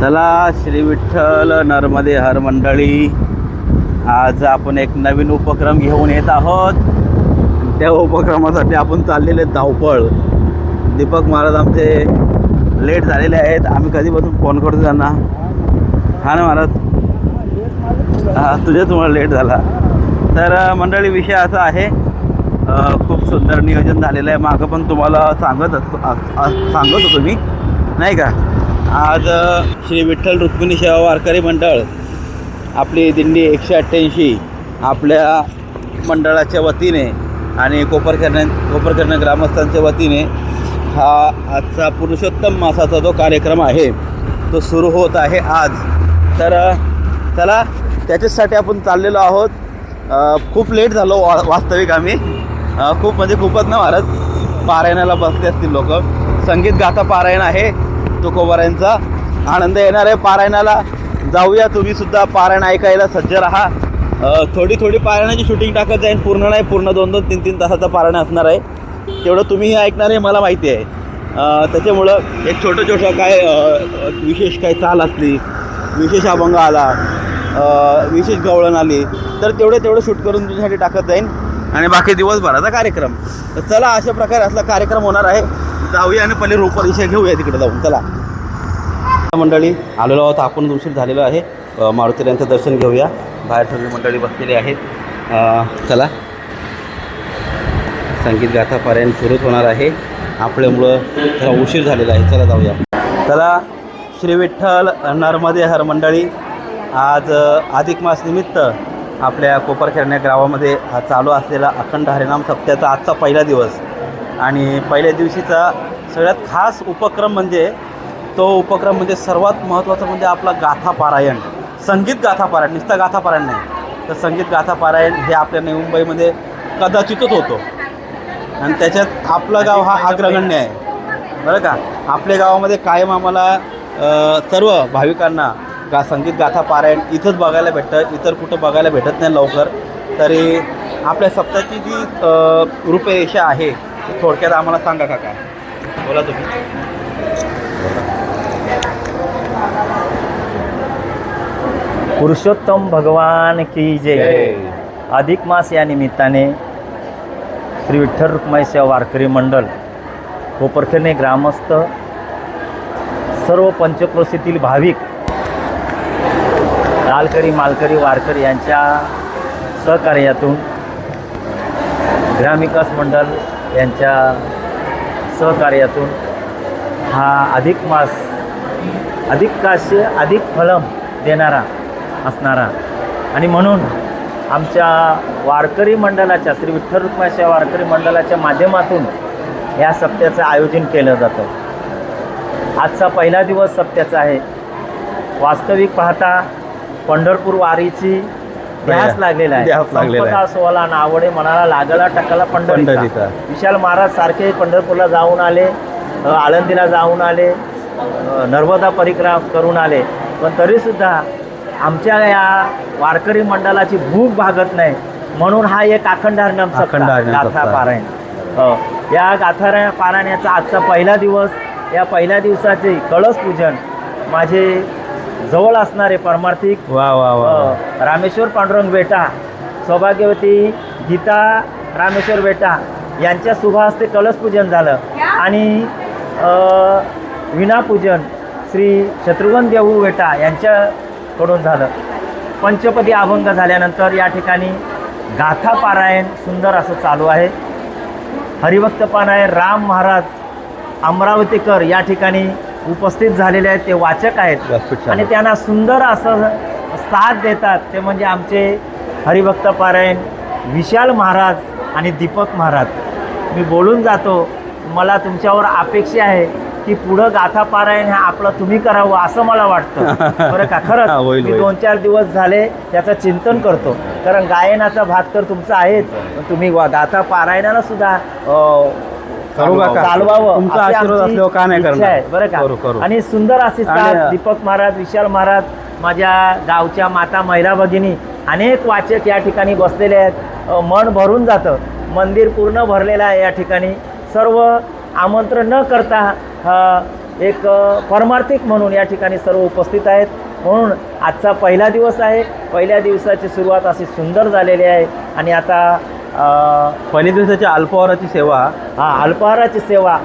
चला श्री विठ्ठल नर्मदे हर मंडळी, आज आपण एक नवीन उपक्रम घेऊन येत आहोत. त्या उपक्रमासाठी आपण चाललेले धावपळ. दीपक महाराज आमचे लेट झालेले आहेत. आम्ही कधीपासून फोन करतो त्यांना. हा ना महाराज, तुझ्या तुम्हाला लेट झाला. तर मंडळी विषय असा आहे, खूप सुंदर नियोजन झालेलं आहे. मागं पण तुम्हाला सांगत होतो मी, नाही का. आज श्री विठ्ठल रुक्मिणी सेवा वारकरी मंडळ आपली दिंडी 188 आपल्या मंडळाच्या वतीने आणि कोपरखैरणे ग्रामस्थांच्या वतीने हा आजचा पुरुषोत्तम मासाचा जो कार्यक्रम आहे तो सुरू होत आहे आज. तर चला त्याच्यासाठी आपण चाललेलो आहोत. खूप लेट झालो वास्तविक आम्ही. खूप म्हणजे खूपच ना महाराज. पारायणाला बसले असतील लोक. संगीत गाथा पारायण आहे तुकोबारायांचा. आनंद येणार आहे पारायणाला. जाऊया, तुम्ही सुद्धा पारायण ऐकायला सज्ज राहा. थोडी पारायणाची शूटिंग टाकत जाईल, पूर्ण नाही. पूर्ण 2-2, 3-3 तासाचा पारायण असणार आहे. तेवढं तुम्हीही ऐकणार आहे मला माहिती आहे. त्याच्यामुळं एक छोटं काय विशेष काय चाल असली, विशेष अभंग आला, विशेष गवळण आली तर तेवढं शूट करून तुझ्यासाठी टाकत जाईन. आणि बाकी दिवसभराचा कार्यक्रम. तर चला, अशा प्रकारे असला कार्यक्रम होणार आहे. जाऊया आणि पहिले रूपरिषा घेऊया तिकडे जाऊन. चला मंडळी, आलेलो आहोत आपण. उशीर झालेलो आहे. मारुतीरायांचं दर्शन घेऊया. बाहेर सगळी मंडळी बसलेली आहेत. चला, संगीत गाथा पारायण सुरूच होणार आहे. आपल्यामुळं थोडा उशीर झालेला आहे. चला जाऊया. चला, श्री विठ्ठल नर्मदे हर मंडळी, आज अधिक मास निमित्त आपल्या कोपरखैरणे गावामध्ये हा चालू असलेला अखंड हरिनाम सप्त्याचा आजचा पहिला दिवस. आणि पहिल्या दिवशीचा सगळ्यात खास उपक्रम म्हणजे सर्वात महत्त्वाचा म्हणजे आपला गाथा पारायण, संगीत गाथा पारायण. नुसता गाथा पारायण नाही तर संगीत गाथा पारायण हे आपल्या नवी मुंबईमध्ये कदाचितच होतो. आणि त्याच्यात आपलं गाव हा अग्रगण्य आहे बरं का. आपल्या गावामध्ये कायम आम्हाला सर्व भाविकांना संगीत गाथा पारायण इथंच बघायला भेटतं. इतर कुठं बघायला भेटत नाही लवकर. तरी आपल्या सप्ताहाची जी रूपरेषा आहे ती थोडक्यात आम्हाला सांगा काका. बोला तुम्ही. पुरुषोत्तम भगवान की जय. अधिक मास या निमित्ताने श्री विठ्ठल रुक्मिणी सेवा वारकरी मंडळ, कोपरखैरणे ग्रामस्थ, सर्व पंचक्रोशीतील भाविक, लालकरी मालकरी वारकरी यांच्या सहकार्यातून ग्रामविकास मंडळ यांच्या सहकार्यातून हा अधिक मास अधिकास्य अधिक फलम देणारा असणारा आणि म्हणून आमच्या वारकरी मंडळाच्या श्री विठ्ठल रुक्मिणी सेवा वारकरी मंडळाच्या माध्यमातून या सप्त्याचं आयोजन केलं जातं. आजचा पहिला दिवस सप्त्याचा आहे. वास्तविक पाहता पंढरपूर वारीची ध्यास लागलेला आहे. संपदा सोहळा नावडे मनाला लागला टकला पंढरीचा. विशाल महाराज सारखे पंढरपूरला जाऊन आले, आळंदीला जाऊन आले, नर्मदा परिक्रमा करून आले. पण तरीसुद्धा आमच्या या वारकरी मंडळाची भूक भागत नाही. म्हणून हा एक अखंड हरिनाम गाथा पारायण. या गाथा पारायणाचा आजचा पहिला दिवस. या पहिल्या दिवसाचे कळस पूजन माझे जवळ असणारे परमार्थिक रामेश्वर पांडुरंग बेटा, सौभाग्यवती गीता रामेश्वर बेटा यांच्या शुभहस्ते कलश पूजन झालं. आणि विणापूजन श्री शत्रुघ्न देऊ बेटा यांच्याकडून झालं. पंचपदी अभंग झाल्यानंतर या ठिकाणी गाथा पारायण सुंदर असं चालू आहे. हरिभक्त पारायण राम महाराज अमरावतीकर या ठिकाणी उपस्थित झालेले आहेत. ते वाचक आहेत आणि त्यांना सुंदर असं साथ देतात. ते म्हणजे आमचे हरिभक्त पारायण विशाल महाराज आणि दीपक महाराज. मी बोलून जातो, मला तुमच्यावर अपेक्षा आहे की पुढं गाथा पारायण हे आपलं तुम्ही करावं असं मला वाटतं बरं का. खरंच मी 2-4 दिवस झाले त्याचं चिंतन करतो. कारण गायनाचा भाग तर तुमचा आहेच, पण तुम्ही गाथा पारायणाला सुद्धा चालवावं तुमचा आशीर्वाद असल्यावर का नाही करणार बरं का. आणि सुंदर असे साथ दीपक महाराज, विशाल महाराज, माझ्या गावच्या माता महिला भगिनी, अनेक वाचक या ठिकाणी बसलेले आहेत. मन भरून जातं. मंदिर पूर्ण भरलेलं आहे या ठिकाणी. सर्व आमंत्रण न करता एक परमार्थिक म्हणून या ठिकाणी सर्व उपस्थित आहेत. म्हणून आजचा पहिला दिवस आहे. पहिल्या दिवसाची सुरुवात अशी सुंदर झालेली आहे. आणि आता पहिल्या दिवसाच्या अल्पहाराची सेवा, अल्पहाराची सेवा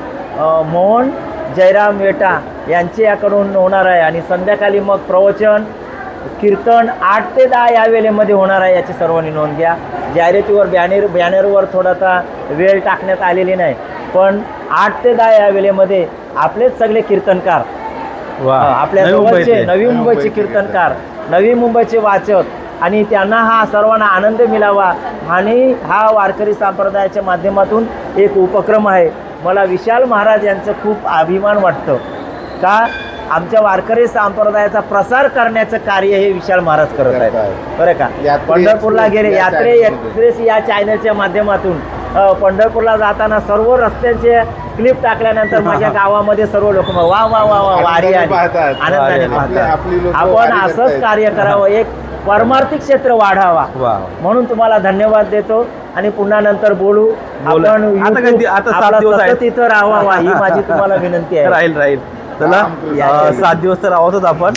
मोहन जयराम वेटा यांचे याकडून होणार आहे. आणि संध्याकाळी मग प्रवचन कीर्तन 8 ते 10 या वेळेमध्ये होणार आहे. याची सर्वांनी नोंद घ्या. जाहिरातीवर बॅनरवर थोडासा वेळ टाकण्यात आलेली नाही, पण 8 ते 10 या वेळेमध्ये आपलेच सगळे कीर्तनकार, आपल्या जवळचे नवी मुंबईचे कीर्तनकार, नवी मुंबईचे वाचक, आणि त्यांना हा सर्वांना आनंद मिळावा आणि हा वारकरी संप्रदायाच्या माध्यमातून एक उपक्रम आहे. मला विशाल महाराज यांचं खूप अभिमान वाटतं का आमच्या वारकरी संप्रदायाचा प्रसार करण्याचं कार्य हे विशाल महाराज करत आहेत. बरं का, पंढरपूरला गेले यात्रे एक्सप्रेस या चॅनलच्या माध्यमातून पंढरपूरला जाताना सर्व रस्त्यांचे क्लिप टाकल्यानंतर माझ्या गावामध्ये सर्व लोक वा वा वा वा वारी आली आनंदाने पाहतात. आपण असंच कार्य करावं, एक परमार्थिक क्षेत्र वाढावा. म्हणून तुम्हाला धन्यवाद देतो आणि पुन्हा नंतर बोलू. आपण आता 7 दिवस आहेत तिथं राहावा ही माझी तुम्हाला विनंती आहे. राहील. चला 7 दिवस तर राहतोच आपण.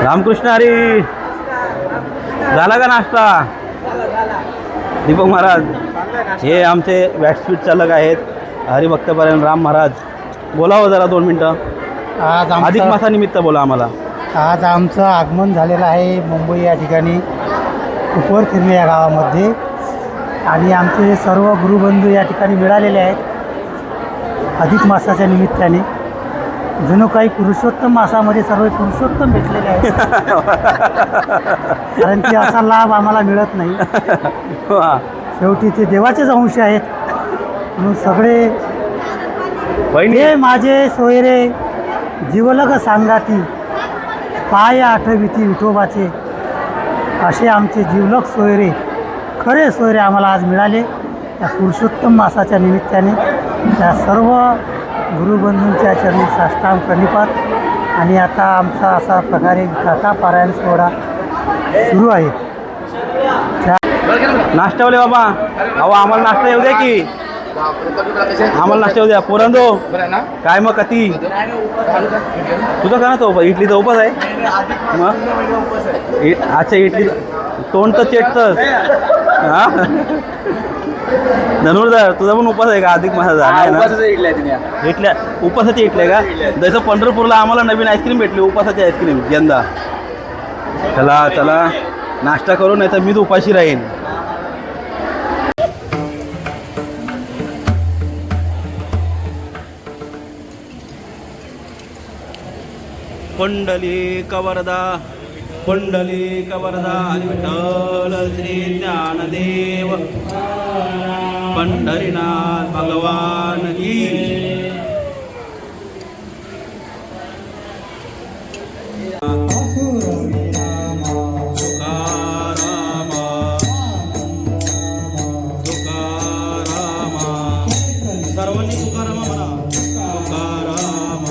रामकृष्ण हरी. झाला का नाश्ता? दीपक महाराज हे आमचे व्यासपीठ चालक आहेत, हरिभक्तपरायण राम महाराज. बोलावं जरा 2 मिनटं. आज अधिक मासानिमित्त बोला आम्हाला. आज आमचं आगमन झालेलं आहे मुंबई या ठिकाणी उपरखिरणे या गावामध्ये. आणि आमचे सर्व गुरुबंधू या ठिकाणी मिळालेले आहेत अधिक मासाच्या निमित्ताने. जणू काही पुरुषोत्तम मासामध्ये सर्व पुरुषोत्तम भेटलेले आहेत. कारण की असा लाभ आम्हाला मिळत नाही. वा. शेवटी ते देवाचेच अंश आहेत. म्हणून सगळे वहिनी हे माझे सोयरे जीवलग सांगाती पाय आठविती विठोबाचे, असे आमचे जीवलग सोयरे खरे सोयरे आम्हाला आज मिळाले त्या पुरुषोत्तम मासाच्या निमित्ताने. त्या सर्व गुरुबंधूंच्या चरणी साष्टांग प्रणिपात. आणि आता आमचा असा प्रकारे कथा पारायण सोहळा सुरू आहे. नाश्तावले बाबा, अहो आम्हाला नाश्ता येऊ द्या की, आम्हाला नाश्ता येऊ द्या. पोरांनो काय मग कधी तुझं का ना तो इडलीचा उपास आहे मग? अच्छा इडली तोंड तर चेटतंच. हां धनुर्धर तुझा पण उपास आहे का अधिक मासाचा? नाही ना, इटल्या उपासाची इटल्या का? जसं पंढरपूरला आम्हाला नवीन आईस्क्रीम भेटली उपासाची आईस्क्रीम यंदा. चला चला नाश्ता करू, नाही तर मीच उपाशी राहीन. पुंडलिक वरदा पुंडलिक वरदा विठ्ठल श्री ज्ञानदेव पंढरीनाथ भगवान की. तुकाराम तुकाराम सर्वांनी तुकाराम म्हणा. तुकाराम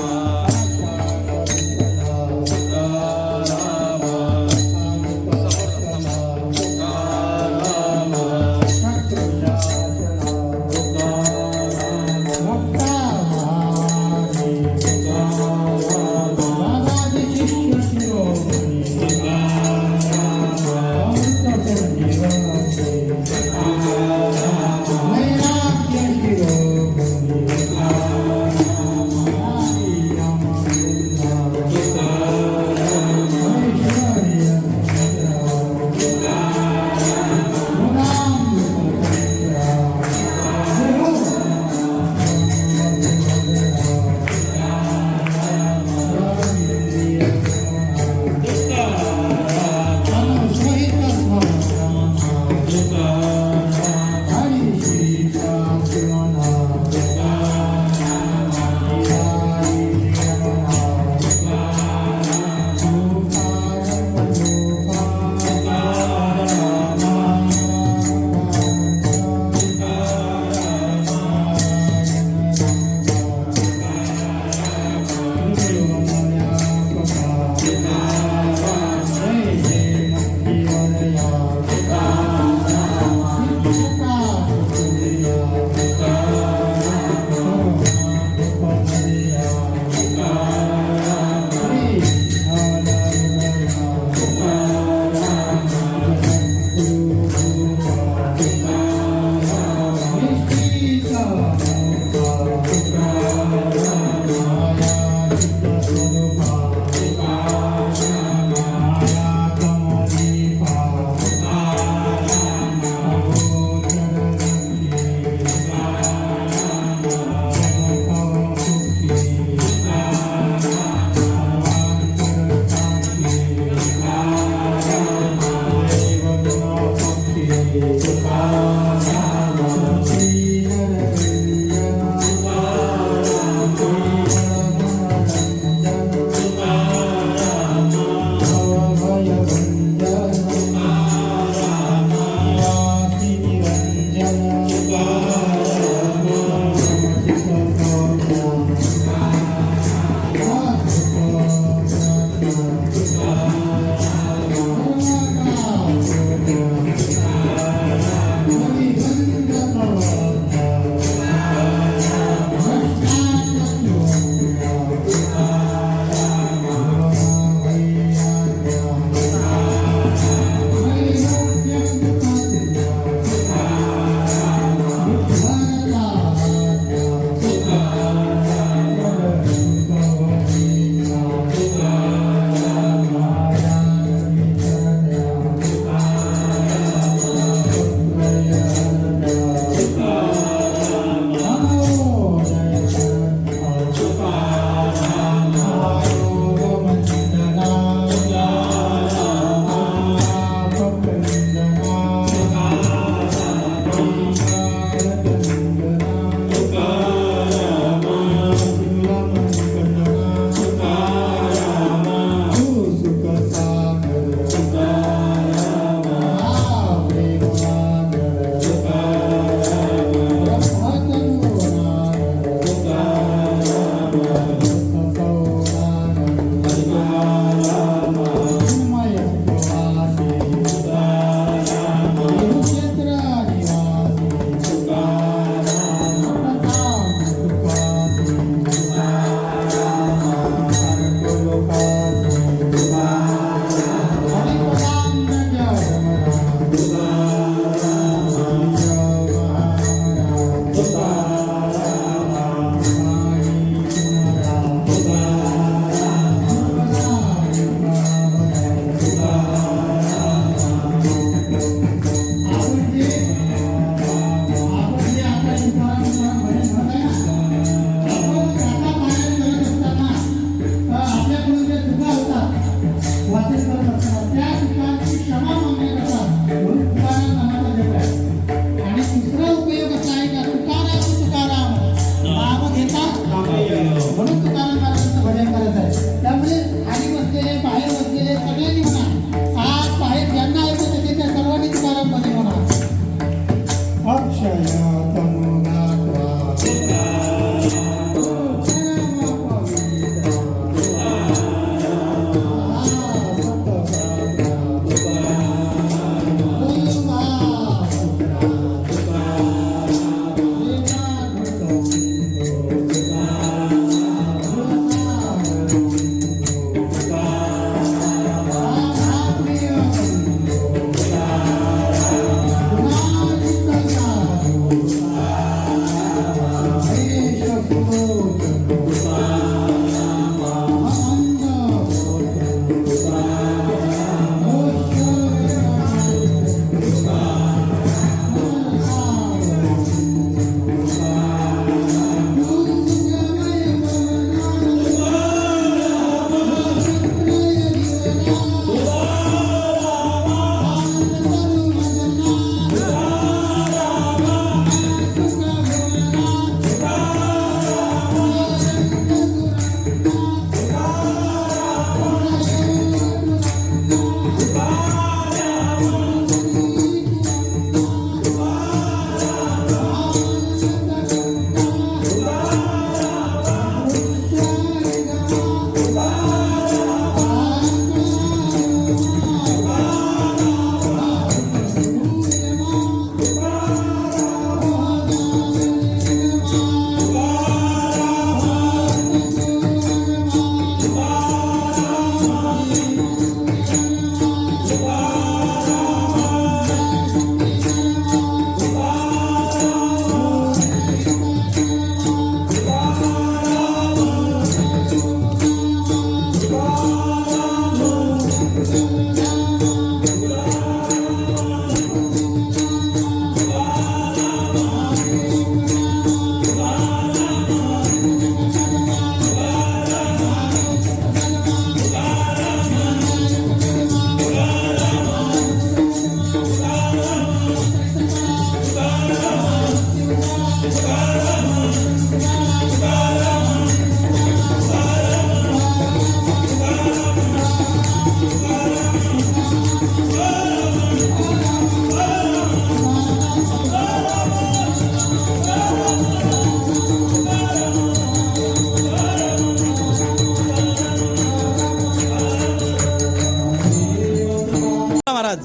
महाराज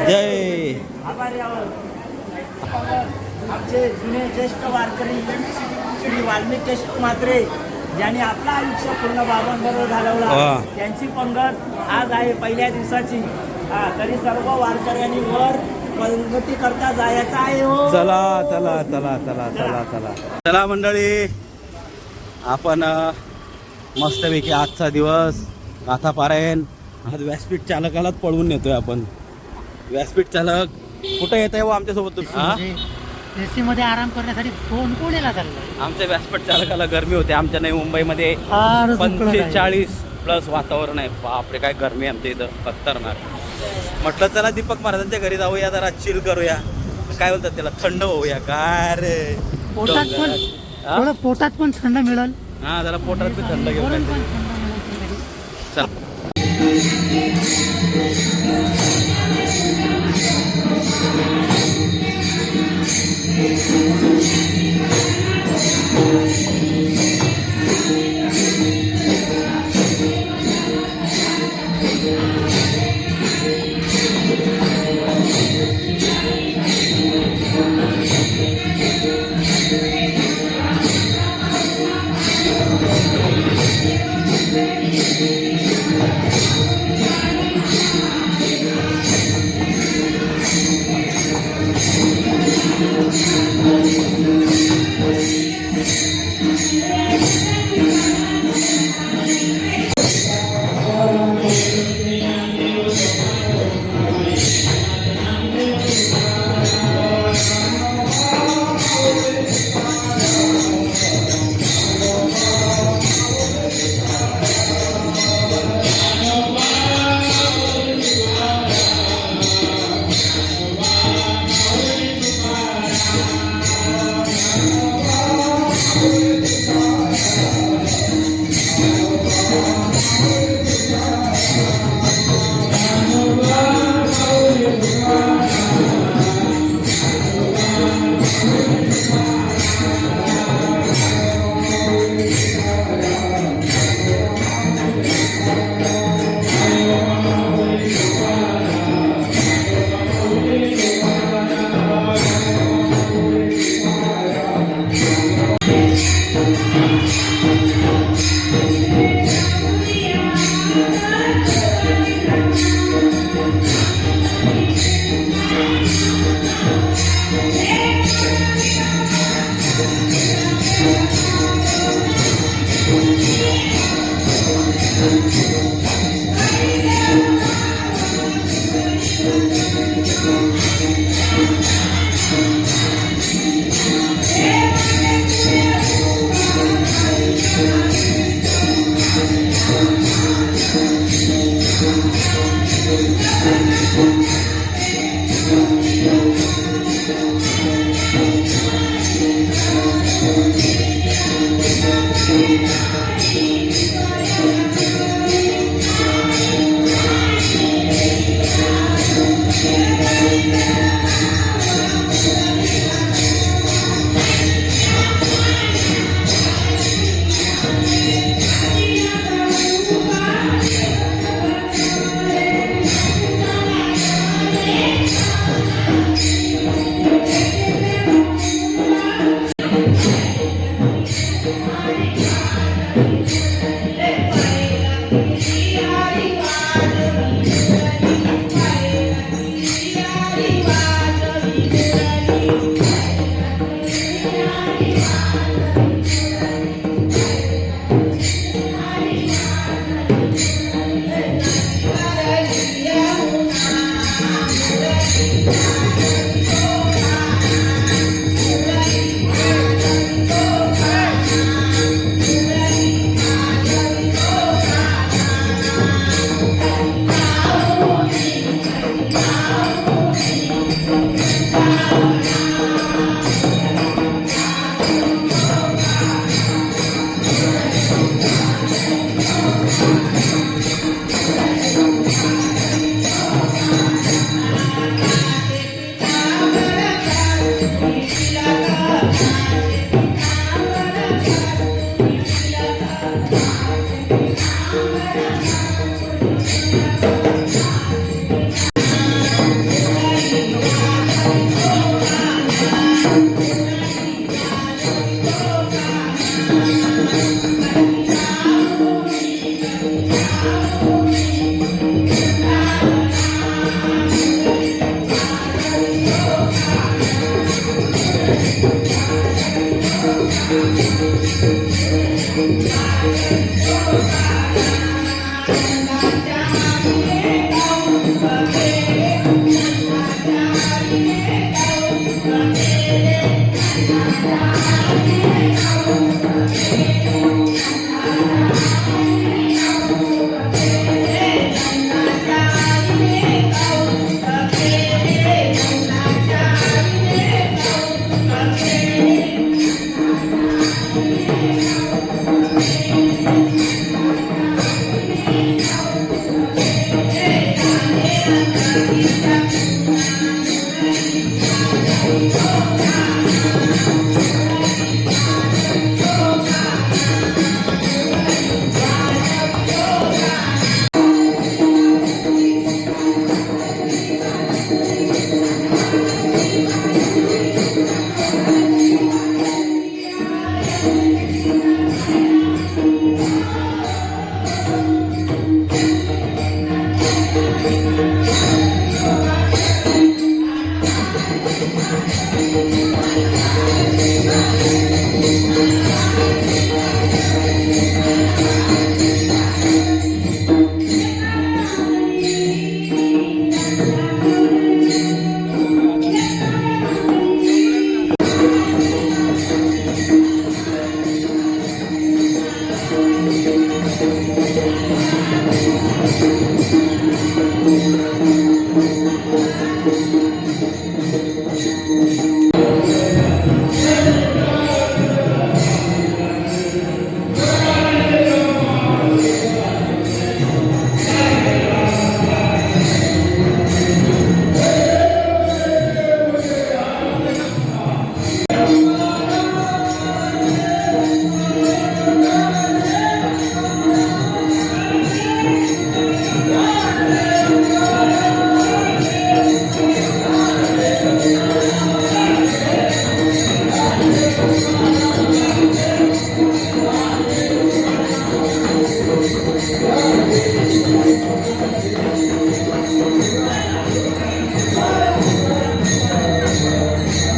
जय. आमचे जुने ज्येष्ठ वारकरी श्री वाल्मिकी म्हात्रे ज्यांनी आपलं आयुष्य पूर्ण बाबांबरोबर घालवला, त्यांची पंगत आज आहे पहिल्या दिवसाची. तरी सर्व वारकऱ्यांनी वर पंगती करता जायचं आहे. हो, चला चला चला चला चला चला चला मंडळी, आपण मस्तपैकी आजचा दिवस गाथा पारायण. आज व्यासपीठ चालकालाच पळवून नेतोय आपण. व्यासपीठ चालक कुठे येत आहे हो आमच्यासोबत तुम्ही? एसी मध्ये आराम करण्यासाठी कोण याला चाललं? आमच्या व्यासपीठ चालकाला गरमी होते. आमच्या नवी मुंबईमध्ये 45+ वातावरण आहे. बापरे काय गरमी आहे आमच्या इथं, खतरनाक. म्हटलं चला दीपक महाराजांच्या घरी जाऊया, जरा चिल करूया. काय बोलतात त्याला, थंड होऊया. काय रे पोटात पण थंड मिळेल. हा, जरा पोटात बी थंड घेऊन चल.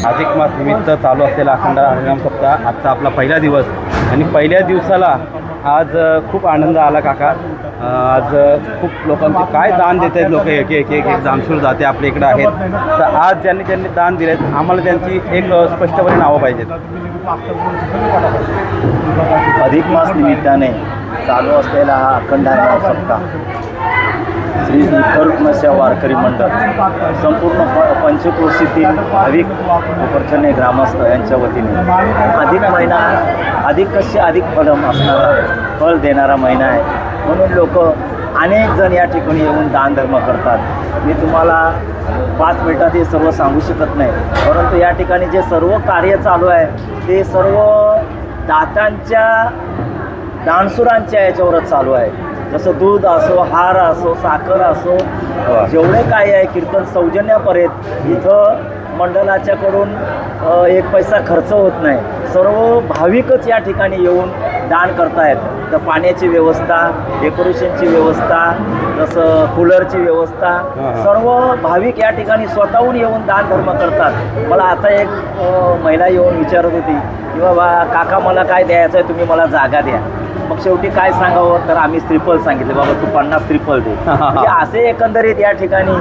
अधिक मास निमित्त चालू असलेला अखंड हरिनाम सप्ताह आजचा आपला पहिला दिवस आणि पहिल्या दिवसाला आज खूप आनंद आला काका. आज खूप लोकांचे काय दान देत आहेत लोक, एक एक एक एक दानशूर जाते आपल्या इकडे आहेत. तर आज ज्यांनी ज्यांनी दान दिले आहेत आम्हाला त्यांची एक स्पष्टपणे नावं पाहिजेत. अधिक मास निमित्ताने चालू असलेला हा अखंड हरिनाम सप्ताह श्री विठ्ठल वारकरी मंडळ संपूर्ण पंचक्रोशीतील भाविक उपरखने ग्रामस्थ यांच्या वतीने अधिक महिना अधिक फलम असणारा, फल देणारा महिना आहे. म्हणून लोक अनेक जण या ठिकाणी येऊन दानधर्म करतात. मी तुम्हाला 5 मिनिटात हे सर्व सांगू शकत नाही, परंतु या ठिकाणी जे सर्व कार्य चालू आहे ते सर्व दात्यांच्या दानशूरांच्या याच्यावरच चालू आहे. जसं दूध असो, हार असो, साखर असो, जेवढे काय आहे कीर्तन सौजन्यापर्यंत इथं मंडळाच्याकडून 1 पैसा खर्च होत नाही. सर्व भाविकच या ठिकाणी येऊन दान करतायत. तर पाण्याची व्यवस्था, डेकोरेशनची व्यवस्था, जसं कूलरची व्यवस्था, सर्व भाविक या ठिकाणी स्वतःहून येऊन दान धर्म करतात. मला आता एक महिला येऊन विचारत होती की बाबा काका मला काय द्यायचं आहे, तुम्ही मला जागा द्या. मग शेवटी काय सांगावं, तर आम्ही श्रीफळ सांगितले, बाबा तू 50 श्रीफळ दे. म्हणजे असे एकंदरीत या ठिकाणी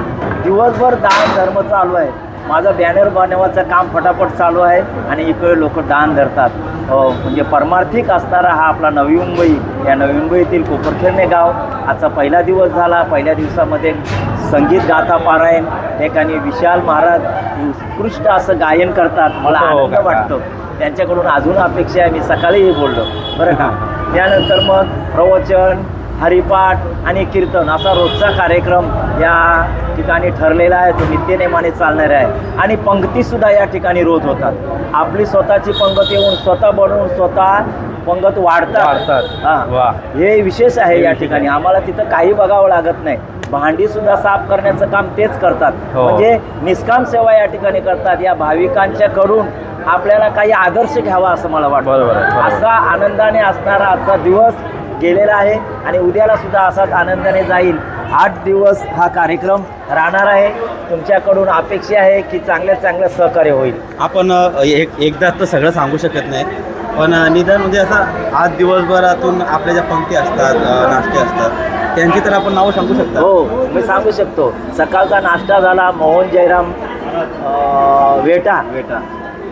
दिवसभर दान धर्म चालू आहे. माझं बॅनर बनवायचं काम फटाफट चालू आहे आणि इकडे लोक दान धरतात. म्हणजे परमार्थिक असणारा हा आपला नवी मुंबई, या नवी मुंबईतील कोपरखेरणे गाव आजचा पहिला दिवस झाला. पहिल्या दिवसामध्ये संगीत गाथा पारायण ठिकाणी विशाल महाराज उत्कृष्ट असं गायन करतात. मला आनंद वाटतो त्यांच्याकडून. अजून अपेक्षा आहे, मी सकाळीही बोललो बरं का. त्यानंतर मग प्रवचन, हरिपाठ आणि कीर्तन असा रोजचा कार्यक्रम या ठिकाणी ठरलेला आहे. तो नित्यनेमाने चालणार आहे. आणि पंक्तीसुद्धा या ठिकाणी रोज होतात. आपली स्वतःची पंगत येऊन स्वतः बनवून स्वतः पंगत वाढतात. हां, हे विशेष आहे या ठिकाणी. आम्हाला तिथं काही बघावं लागत नाही. भांडीसुद्धा साफ करण्याचं काम तेच करतात. म्हणजे निष्काम सेवा या ठिकाणी करतात. या भाविकांच्याकडून आपल्याला काही आदर्श घ्यावा असं मला वाटतं. असा आनंदाने असणारा आजचा दिवस गेलेला आहे आणि उद्याला सुद्धा असाच आनंदाने जाईल. 8 दिवस हा कार्यक्रम राहणार आहे. तुमच्याकडून अपेक्षा आहे की चांगलं सहकार्य होईल. आपण एकदा तर सगळं सांगू शकत नाही, पण निदान म्हणजे असं आज दिवसभरातून आपल्या ज्या पंक्ती असतात, नाश्ते असतात, त्यांची तर आपण नावं सांगू शकतो. हो, मी सांगू शकतो. सकाळचा नाश्ता झाला मोहन जयराम वेटा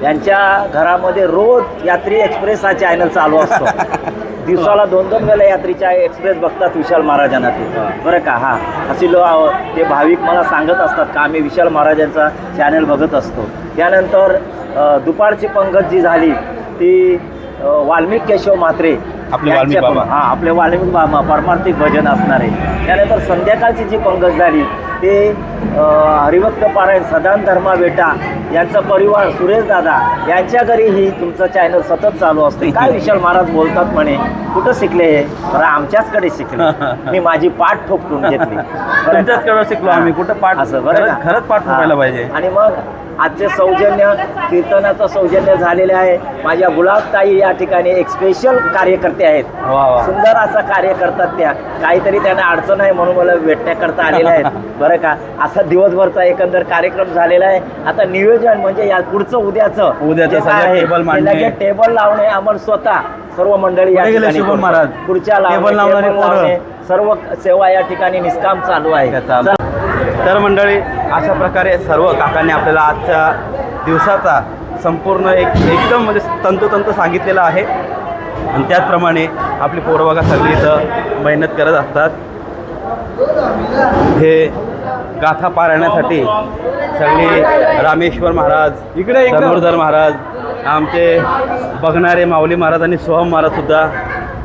यांच्या घरामध्ये रोज यात्री एक्सप्रेस हा चॅनल चालू असतो. दिवसाला 2-2 वेळा यात्रीच्या एक्सप्रेस बघतात विशाल महाराजांना ते बरं का. हां, असे ते भाविक मला सांगत असतात का आम्ही विशाल महाराजांचा चॅनल बघत असतो. त्यानंतर दुपारची पंगत जी झाली ती वाल्मिक केशव म्हात्रे आपले वाल्मिक बाबा. हां, आपले वाल्मिक बाबा पारमार्थिक भजन असणारे. त्यानंतर संध्याकाळची जी पंगत झाली ते हरिभक्त पारायण सदान धर्मा बेटा यांचा परिवार सुरेश दादा यांच्या घरीही तुमचं चॅनल सतत चालू असते. काय विशाल महाराज बोलतात म्हणे, कुठं शिकले हे? बरं, आमच्याचकडे शिकले. मी माझी पाठ ठोकून घेतली. तुमच्याचकडे शिकलो आम्ही. कुठं पाठ असं बरं, खरंच पाठ ठोकायला पाहिजे. आणि मग आजचे सौजन्य कीर्तनाचं सौजन्य झालेले आहे. माझ्या गुलाबताई या ठिकाणी एक स्पेशल कार्यकर्ते आहेत. सुंदर असा कार्य करतात. त्या काहीतरी त्यांना अडचण आहे म्हणून मला भेटण्याकरता आलेल्या आहेत बरं का. असा दिवसभरचा एकंदर कार्यक्रम झालेला आहे. आता नियोजन म्हणजे या पुढचं उद्याचं टेबल लावणे आम्हाला स्वतः सर्व मंडळी या ठिकाणी पुढच्या टेबल लावणे सर्व सेवा या ठिकाणी निष्काम चालू आहे. तर मंडळी अशा प्रकारे सर्व काकांनी आपल्याला आजच्या दिवसाचा संपूर्ण एकदम म्हणजे तंतोतंत सांगितलेलं आहे. आणि त्याचप्रमाणे आपली पोरं बघा सगळी इथं मेहनत करत असतात. हे गाथा पारायणासाठी सगळी रामेश्वर महाराज, धनुर्धर महाराज, आमचे बघणारे माऊली महाराज आणि सोहम महाराज सुद्धा.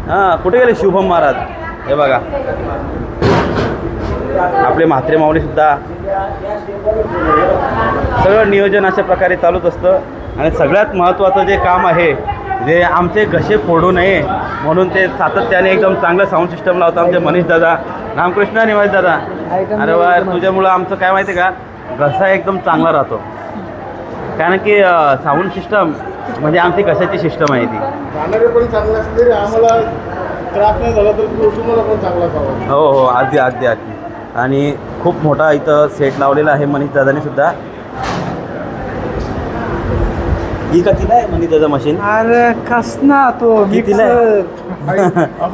हां, कुठे गेले शुभम महाराज? हे बघा आपले म्हात्रे माऊली सुद्धा. सगळं नियोजन अशा प्रकारे चालूच असतं. आणि सगळ्यात महत्त्वाचं जे काम आहे जे आमचे घसे फोडू नये म्हणून ते सातत्याने एकदम चांगलं साऊंड सिस्टम लावतं आमचे मनीष दादा. रामकृष्ण निवास दादा. अरे वा, तुझ्यामुळं आमचं काय माहिती आहे का, घसा एकदम चांगला राहतो. कारण की साऊंड सिस्टम म्हणजे आमची घशाची सिस्टम आहे ती. पण चांगलं असतं आम्हाला त्रास नाही झाला तर तुम्हाला पण चांगला. हो, आधी आणि खूप मोठा इथं सेट लावलेला आहे मनीष दादाने सुद्धा. ही का तिला आहे म्हणे त्याचं मशीन अरे कस ना तो कितीला आहे?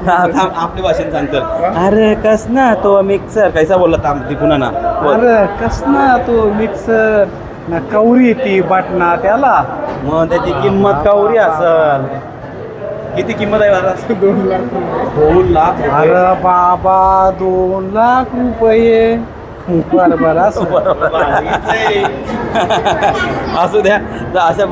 थांब आपले भाषण सांगतो अरे कस ना तो मिक्सर कैसा बोलला थांब ती पुन्हा ना बोल. अरे कस ना तो मिक्सर ना कवरी ती बटना त्याला मग त्याची किंमत कावरी असल किती किंमत आहे बाबा 2 लाख रुपये. 2 लाख रुपये. अरे बाबा 2 लाख रुपये बरोबर असं असू द्या तर अशा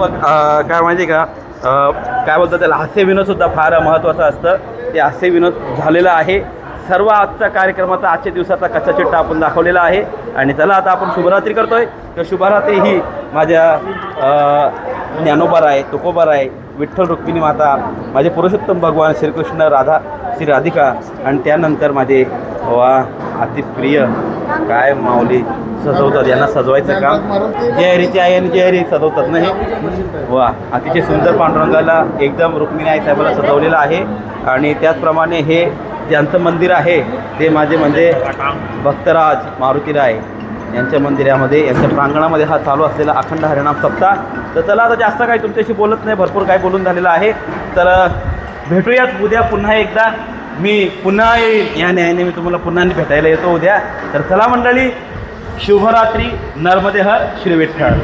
काय माहिती का काय बोलतात त्याला हास्य विनोद सुद्धा फार महत्त्वाचं असतं ते हास्य विनोद झालेलं आहे सर्व आजच्या कार्यक्रमाचा आजच्या दिवसाचा कच्चा चिट्टा आपण दाखवलेला आहे आणि चला आता आपण शुभरात्री करतोय तर शुभरात्री ही माझ्या ज्ञानोबार आहे तुकोबार आहे विठ्ठल रुक्मिणी माता माझे पुरुषोत्तम भगवान श्रीकृष्ण राधा श्री राधिका आणि त्यानंतर माझे वा अतिप्रिय काय माऊली सजवतात यांना सजवायचं काम जयहरीची आई आणि जयहरी सजवतात ना हे वा अतिशय सुंदर पांडुरंगाला एकदम रुक्मिणी आई साहेबाला सजवलेलं आहे आणि त्याचप्रमाणे हे ज्यांचं मंदिर आहे ते माझे म्हणजे भक्तराज मारुतीराय यांच्या मंदिरामध्ये यांच्या प्रांगणामध्ये हा चालू असलेला अखंड हरिनाम सप्ताह तर चला आता जास्त काही तुमच्याशी बोलत नाही भरपूर काय बोलून झालेलं आहे तर भेटूयात उद्या पुन्हा एकदा मी पुन्हा येईल या न्यायाने मी तुम्हाला पुन्हा भेटायला येतो उद्या तर चला मंडळी शुभरात्री नर्मदे हर श्री विठ्ठल